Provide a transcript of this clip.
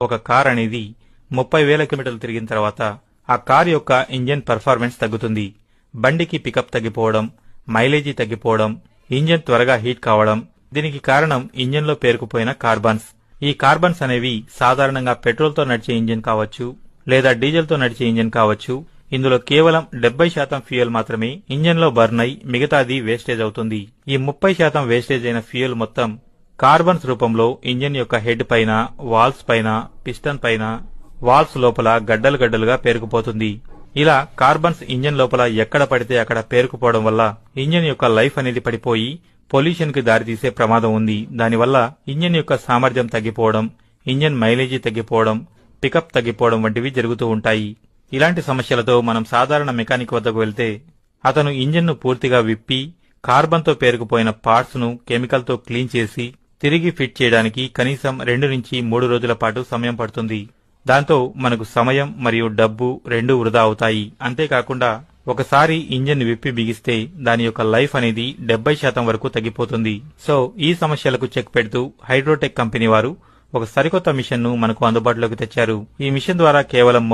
ఒక కార్ అనేది 30,000 కిలోమీటర్లు తిరిగిన తర్వాత ఆ కార్ యొక్క ఇంజన్ పర్ఫార్మెన్స్ తగ్గుతుంది. బండికి పికప్ తగ్గిపోవడం, మైలేజీ తగ్గిపోవడం, ఇంజన్ త్వరగా హీట్ కావడం. దీనికి కారణం ఇంజన్ లో పేరుకుపోయిన కార్బన్స్. ఈ కార్బన్స్ అనేవి సాధారణంగా పెట్రోల్ తో నడిచే ఇంజన్ కావచ్చు, లేదా డీజిల్ తో నడిచే ఇంజన్ కావచ్చు. ఇందులో కేవలం 70% ఫ్యూయల్ మాత్రమే ఇంజన్ లో బర్న్ అయి మిగతాది వేస్టేజ్ అవుతుంది. ఈ 30% వేస్టేజ్ అయిన ఫ్యూయల్ మొత్తం కార్బన్స్ రూపంలో ఇంజన్ యొక్క హెడ్ పైన, వాల్స్ పైన, పిస్టన్ పైన, వాల్స్ లోపల గడ్డలు గడ్డలుగా పేరుకుపోతుంది. ఇలా కార్బన్స్ ఇంజన్ లోపల ఎక్కడ పడితే అక్కడ పేరుకుపోవడం వల్ల ఇంజన్ యొక్క లైఫ్ అనేది పడిపోయి పొల్యూషన్ కి దారితీసే ప్రమాదం ఉంది. దానివల్ల ఇంజన్ యొక్క సామర్థ్యం తగ్గిపోవడం, ఇంజన్ మైలేజీ తగ్గిపోవడం, పికప్ తగ్గిపోవడం వంటివి జరుగుతూ ఉంటాయి. ఇలాంటి సమస్యలతో మనం సాధారణ మెకానిక్ వద్దకు వెళ్తే అతను ఇంజన్ ను పూర్తిగా విప్పి కార్బన్ తో పేరుకుపోయిన పార్ట్స్ ను కెమికల్ తో క్లీన్ చేసి తిరిగి ఫిట్ చేయడానికి కనీసం 2 నుంచి 3 రోజుల పాటు సమయం పడుతుంది. దాంతో మనకు సమయం మరియు డబ్బు రెండూ వృధా అవుతాయి. అంతేకాకుండా ఒకసారి ఇంజన్ విప్పి బిగిస్తే దాని యొక్క లైఫ్ అనేది 70% వరకు తగ్గిపోతుంది. సో ఈ సమస్యలకు చెక్ పెడుతూ హైడ్రోటెక్ కంపెనీ వారు ఒక సరికొత్త మిషన్ ను మనకు అందుబాటులోకి తెచ్చారు. ఈ మిషన్ ద్వారా కేవలం